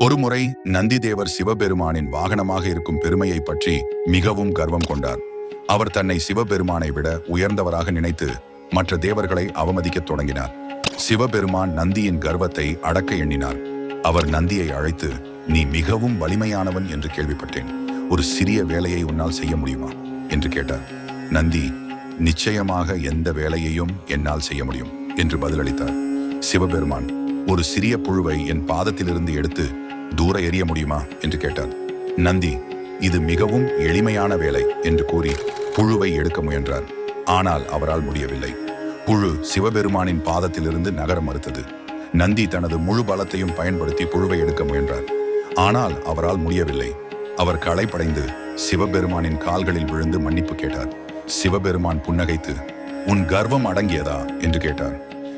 ஒருமுறை நந்திதேவர் சிவபெருமானின் வாகனமாக இருக்கும் பெருமையை பற்றி மிகவும் கர்வம் கொண்டார். அவர் தன்னை சிவபெருமானை விட உயர்ந்தவராக நினைத்து மற்ற தேவர்களை அவமதிக்கத் தொடங்கினார். சிவபெருமான் நந்தியின் கர்வத்தை அடக்க எண்ணினார். அவர் நந்தியை அழைத்து, "நீ மிகவும் வலிமையானவன் என்று கேள்விப்பட்டேன். ஒரு சிறிய வேலையை உன்னால் செய்ய முடியுமா?" என்று கேட்டார். நந்தி, "நிச்சயமாக எந்த வேலையையும் என்னால் செய்ய முடியும்" என்று பதிலளித்தார். சிவபெருமான், "ஒரு சிறிய புழுவை என் பாதத்திலிருந்து எடுத்து தூர எறிய முடியுமா என்று கேட்டார். நந்தி, "இது மிகவும் எளிமையான வேலை" என்று கூறி புழுவை எடுக்க முயன்றார். ஆனால் அவரால் முடியவில்லை. புழு சிவபெருமானின் பாதத்திலிருந்து நகர மறுத்தது. நந்தி தனது முழு பலத்தையும் பயன்படுத்தி புழுவை எடுக்க முயன்றார். ஆனால் அவரால் முடியவில்லை. அவர் களைப்படைந்து சிவபெருமானின் கால்களில் விழுந்து மன்னிப்பு கேட்டார். சிவபெருமான் புன்னகைத்து, "உன் கர்வம் அடங்கியதா?" என்று கேட்டார்.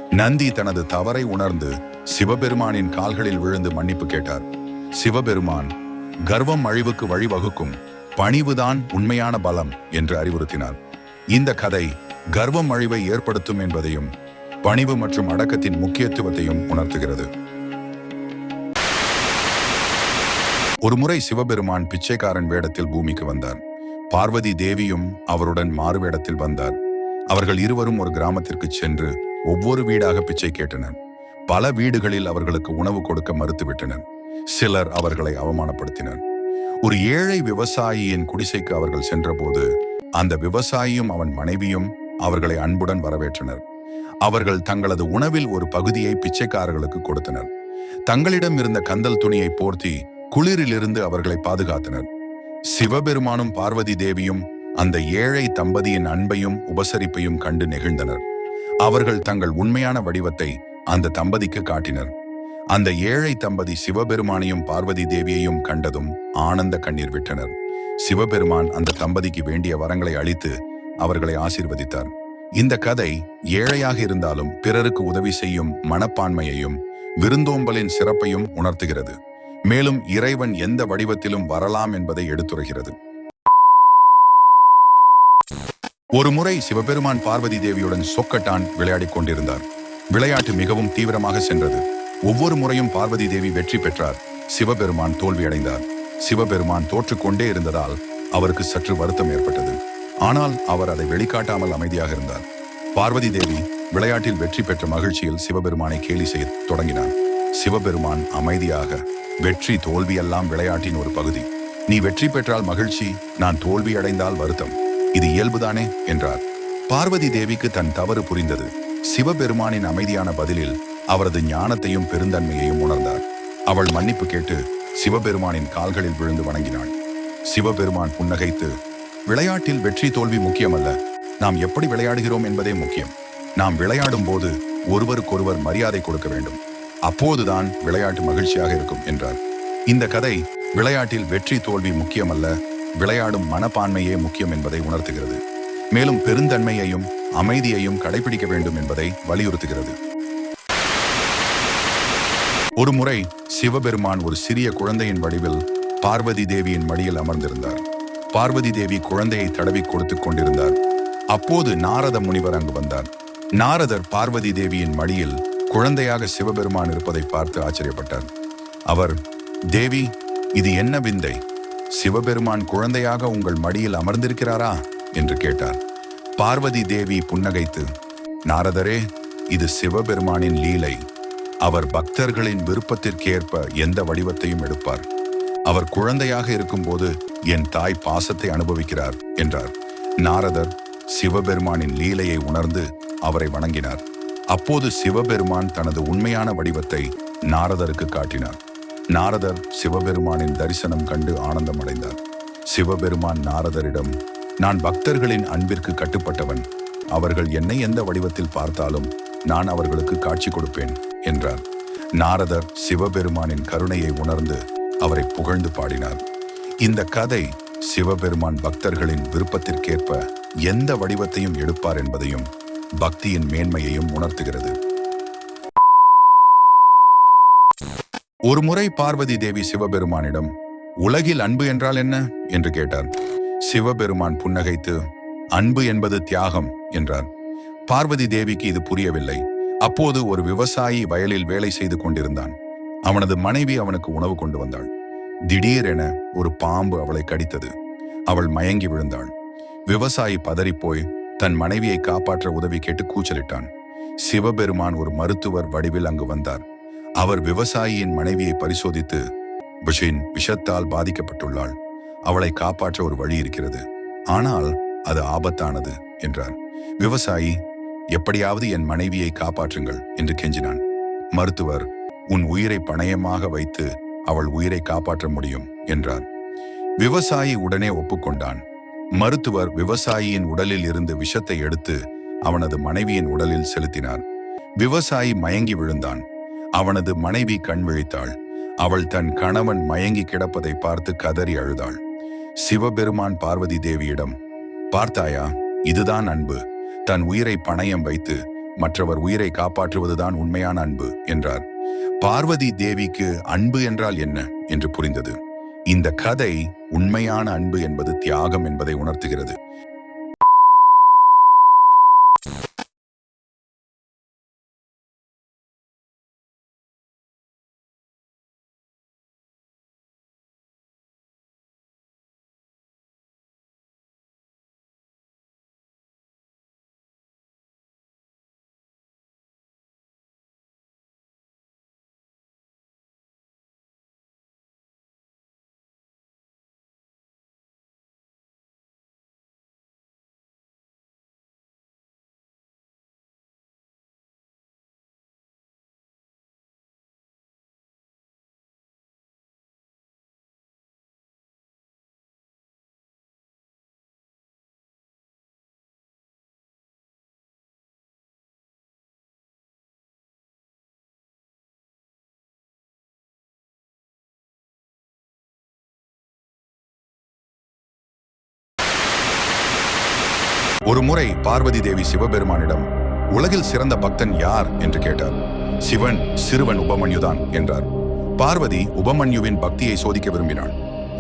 நந்தி தனது தவறை உணர்ந்து சிவபெருமானின் கால்களில் விழுந்து மன்னிப்பு கேட்டார். சிவபெருமான், "கர்வம் அழிவுக்கு வழிவகுக்கும், பணிவுதான் உண்மையான பலம்" என்று அறிவுறுத்தினார். இந்த கதை கர்வம் அழிவை ஏற்படுத்தும் என்பதையும் பணிவு மற்றும் அடக்கத்தின் முக்கியத்துவத்தையும் உணர்த்துகிறது. ஒருமுறை சிவபெருமான் பிச்சைக்காரன் வேடத்தில் பூமிக்கு வந்தார். பார்வதி தேவியும் அவருடன் மாறுவேடத்தில் வந்தார். அவர்கள் இருவரும் ஒரு கிராமத்திற்கு சென்று ஒவ்வொரு வீடாக பிச்சை கேட்டனர். பல வீடுகளில் அவர்களுக்கு உணவு கொடுக்க மறுத்துவிட்டனர். சிலர் அவர்களை அவமானப்படுத்தினர். ஒரு ஏழை விவசாயியின் குடிசைக்கு அவர்கள் சென்றபோது அந்த விவசாயியும் அவன் மனைவியும் அவர்களை அன்புடன் வரவேற்றனர். அவர்கள் தங்களது உணவில் ஒரு பகுதியை பிச்சைக்காரர்களுக்கு கொடுத்தனர். தங்களிடம் இருந்த கந்தல் துணியை போர்த்தி குளிரிலிருந்து அவர்களை பாதுகாத்தனர். சிவபெருமானும் பார்வதி தேவியும் அந்த ஏழை தம்பதியின் அன்பையும் உபசரிப்பையும் கண்டு நெகிழ்ந்தனர். அவர்கள் தங்கள் உண்மையான வடிவத்தை அந்த தம்பதிக்கு காட்டினர். அந்த ஏழை தம்பதி சிவபெருமானையும் பார்வதி தேவியையும் கண்டதும் ஆனந்த கண்ணீர் விட்டனர். சிவபெருமான் அந்த தம்பதிக்கு வேண்டிய வரங்களை அளித்து அவர்களை ஆசீர்வதித்தார். இந்த கதை ஏழையாக இருந்தாலும் பிறருக்கு உதவி செய்யும் மனப்பான்மையையும் விருந்தோம்பலின் சிறப்பையும் உணர்த்துகிறது. மேலும் இறைவன் எந்த வடிவத்திலும் வரலாம் என்பதை எடுத்துரைக்கிறது. ஒருமுறை சிவபெருமான் பார்வதி தேவியுடன் சொக்கட்டான் விளையாடிக் கொண்டிருந்தார். விளையாட்டு மிகவும் தீவிரமாக சென்றது. ஒவ்வொரு முறையும் பார்வதி தேவி வெற்றி பெற்றார். சிவபெருமான் தோல்வியடைந்தார். சிவபெருமான் தோற்றுக்கொண்டே இருந்ததால் அவருக்கு சற்று வருத்தம் ஏற்பட்டது. ஆனால் அவர் அதை வெளிக்காட்டாமல் அமைதியாக இருந்தார். பார்வதி தேவி விளையாட்டில் வெற்றி பெற்ற மகிழ்ச்சியில் சிவபெருமானை கேலி செய்ய தொடங்கினார். சிவபெருமான் அமைதியாக, "வெற்றி தோல்வியெல்லாம் விளையாட்டின் ஒரு பகுதி. நீ வெற்றி பெற்றால் மகிழ்ச்சி, நான் தோல்வி அடைந்தால் வருத்தம். இது இயல்புதானே" என்றார். பார்வதி தேவிக்கு தன் தவறு புரிந்தது. சிவபெருமானின் அமைதியான பதிலில் அவரது ஞானத்தையும் பெருந்தன்மையையும் உணர்ந்தார். அவள் மன்னிப்பு கேட்டு சிவபெருமானின் கால்களில் விழுந்து வணங்கினாள். சிவபெருமான் புன்னகைத்து, "விளையாட்டில் வெற்றி தோல்வி முக்கியமல்ல, நாம் எப்படி விளையாடுகிறோம் என்பதே முக்கியம். நாம் விளையாடும் போது ஒருவருக்கொருவர் மரியாதை கொடுக்க வேண்டும். அப்போதுதான் விளையாட்டு மகிழ்ச்சியாக இருக்கும்" என்றார். இந்த கதை விளையாட்டில் வெற்றி தோல்வி முக்கியமல்ல, விளையாடும் மனப்பான்மையே முக்கியம் என்பதை உணர்த்துகிறது. மேலும் பெருந்தன்மையையும் அமைதியையும் கடைபிடிக்க வேண்டும் என்பதை வலியுறுத்துகிறது. ஒரு முறை சிவபெருமான் ஒரு சிறிய குழந்தையின் வடிவில் பார்வதி தேவியின் மடியில் அமர்ந்திருந்தார். பார்வதி தேவி குழந்தையை தடவி கொடுத்துக் கொண்டிருந்தார். அப்போது நாரத முனிவர் அங்கு வந்தார். நாரதர் பார்வதி தேவியின் மடியில் குழந்தையாக சிவபெருமான் இருப்பதை பார்த்து ஆச்சரியப்பட்டார். அவர், "தேவி, இது என்ன விந்தை? சிவபெருமான் குழந்தையாக உங்கள் மடியில் அமர்ந்திருக்கிறாரா?" என்று கேட்டார். பார்வதி தேவி புன்னகைத்து, "நாரதரே, இது சிவபெருமானின் லீலை. அவர் பக்தர்களின் விருப்பத்திற்கேற்ப எந்த வடிவத்தையும் எடுப்பார். அவர் குழந்தையாக இருக்கும்போது என் தாய் பாசத்தை அனுபவிக்கிறார்" என்றார். நாரதர் சிவபெருமானின் லீலையை உணர்ந்து அவரை வணங்கினார். அப்போது சிவபெருமான் தனது உண்மையான வடிவத்தை நாரதருக்கு காட்டினார். நாரதர் சிவபெருமானின் தரிசனம் கண்டு ஆனந்தமடைந்தார். சிவபெருமான் நாரதரிடம், "நான் பக்தர்களின் அன்பிற்கு கட்டுப்பட்டவன். அவர்கள் என்னை எந்த வடிவத்தில் பார்த்தாலும் நான் அவர்களுக்கு காட்சி கொடுப்பேன்" என்றார். நாரதர் சிவபெருமானின் கருணையை உணர்ந்து அவரை புகழ்ந்து பாடினார். இந்த கதை சிவபெருமான் பக்தர்களின் விருப்பத்திற்கேற்ப எந்த வடிவத்தையும் எடுப்பார் என்பதையும் பக்தியின் மேன்மையையும் உணர்த்துகிறது. ஒருமுறை பார்வதி தேவி சிவபெருமானிடம், "உலகில் அன்பு என்றால் என்ன?" என்று கேட்டார். சிவபெருமான் புன்னகைத்து, "அன்பு என்பது தியாகம்" என்றார். பார்வதி தேவிக்கு இது புரியவில்லை. அப்போது ஒரு விவசாயி வயலில் வேலை செய்து கொண்டிருந்தான். அவனது மனைவி அவனுக்கு உணவு கொண்டு வந்தாள். திடீரென ஒரு பாம்பு அவளை கடித்தது. அவள் மயங்கி விழுந்தாள். விவசாயி பதறிப்போய் தன் மனைவியை காப்பாற்ற உதவி கேட்டு கூச்சலிட்டான். சிவபெருமான் ஒரு மருத்துவர் வடிவில் அங்கு வந்தார். அவர் விவசாயியின் மனைவியை பரிசோதித்து, விஷத்தால் பாதிக்கப்பட்டுள்ளாள். அவளை காப்பாற்ற ஒரு வழி இருக்கிறது, ஆனால் அது ஆபத்தானது என்றார். விவசாயி, எப்படியாவது என் மனைவியை காப்பாற்றுங்கள் என்று கெஞ்சினான். மருத்துவர், உன் உயிரை பணயமாக வைத்து அவள் உயிரை காப்பாற்ற முடியும் என்றார். விவசாயி உடனே ஒப்புக்கொண்டான். மருத்துவர் விவசாயியின் உடலில் இருந்து விஷத்தை எடுத்து அவனது மனைவியின் உடலில் செலுத்தினார். விவசாயி மயங்கி விழுந்தான். அவனது மனைவி கண் விழித்தாள். அவள் தன் கணவன் மயங்கி கிடப்பதை பார்த்து கதறி அழுதாள். சிவபெருமான் பார்வதி தேவியிடம், பார்த்தாயா, இதுதான் அன்பு. தன் உயிரை பணயம் வைத்து மற்றவர் உயிரை காப்பாற்றுவதுதான் உண்மையான அன்பு என்றார். பார்வதி தேவிக்கு அன்பு என்றால் என்ன என்று புரிந்தது. இந்த கதை உண்மையான அன்பு என்பது தியாகம் என்பதை உணர்த்துகிறது. ஒரு முறை பார்வதி தேவி சிவபெருமானிடம், உலகில் சிறந்த பக்தன் யார் என்று கேட்டார். சிவன் சிறுவன் உபமன்யுதான் என்றார். பார்வதி உபமன்யுவின் பக்தியை சோதிக்க விரும்பினாள்.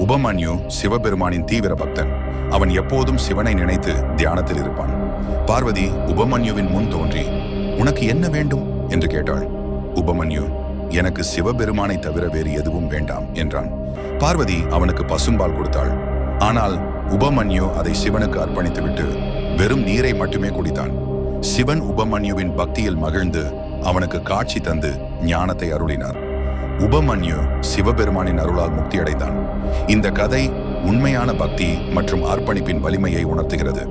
உபமன்யு சிவபெருமானின் தீவிர பக்தன். அவன் எப்போதும் சிவனை நினைத்து தியானத்தில் இருப்பான். பார்வதி உபமன்யுவின் முன் தோன்றி, உனக்கு என்ன வேண்டும் என்று கேட்டாள். உபமன்யு, எனக்கு சிவபெருமானை தவிர வேறு எதுவும் வேண்டாம் என்றான். பார்வதி அவனுக்கு பசும்பால் கொடுத்தாள். ஆனால் உபமன்யு அதை சிவனுக்கு அர்ப்பணித்துவிட்டு வெறும் நீரை மட்டுமே குடித்தான். சிவன் உபமன்யுவின் பக்தியில் மகிழ்ந்து அவனுக்கு காட்சி தந்து ஞானத்தை அருளினார். உபமன்யு சிவபெருமானின் அருளால் முக்தியடைந்தான். இந்த கதை உண்மையான பக்தி மற்றும் அர்ப்பணிப்பின் வலிமையை உணர்த்துகிறது.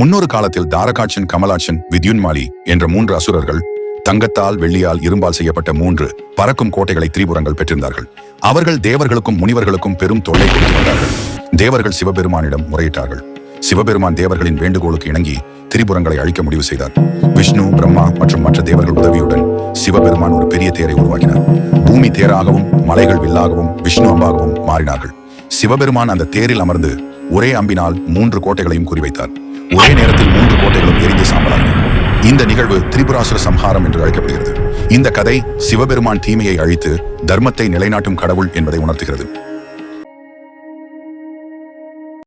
முன்னொரு காலத்தில் தாரகாட்சன், கமலாட்சன், வித்யுன்மாலி என்ற 3 அசுரர்கள் தங்கத்தால், வெள்ளியால், இரும்பால் செய்யப்பட்ட 3 பறக்கும் கோட்டைகளை திரிபுரங்கள் பெற்றிருந்தார்கள். அவர்கள் தேவர்களுக்கும் முனிவர்களுக்கும் பெரும் தொல்லை கொடுத்து வந்தார்கள். தேவர்கள் சிவபெருமானிடம் முறையிட்டார்கள். சிவபெருமான் தேவர்களின் வேண்டுகோளுக்கு இணங்கி திரிபுரங்களை அழிக்க முடிவு செய்தார். விஷ்ணு, பிரம்மா மற்றும் மற்ற தேவர்கள் உதவியுடன் சிவபெருமான் ஒரு பெரிய தேரை உருவாக்கினார். பூமி தேராகவும் மலைகள் வில்லாகவும் விஷ்ணு அம்பாகவும் மாறினார்கள். சிவபெருமான் அந்த தேரில் அமர்ந்து ஒரே அம்பினால் 3 கோட்டைகளையும் குறிவைத்தார். ஒரே நேரத்தில் 3 கோட்டைகளும் எரிந்து சாம்பலாயின. இந்த நிகழ்வு திரிபுராசுர சம்ஹாரம் என்று அழைக்கப்படுகிறது. இந்த கதை சிவபெருமான் தீமையை அழித்து தர்மத்தை நிலைநாட்டும் கடவுள் என்பதை உணர்த்துகிறது.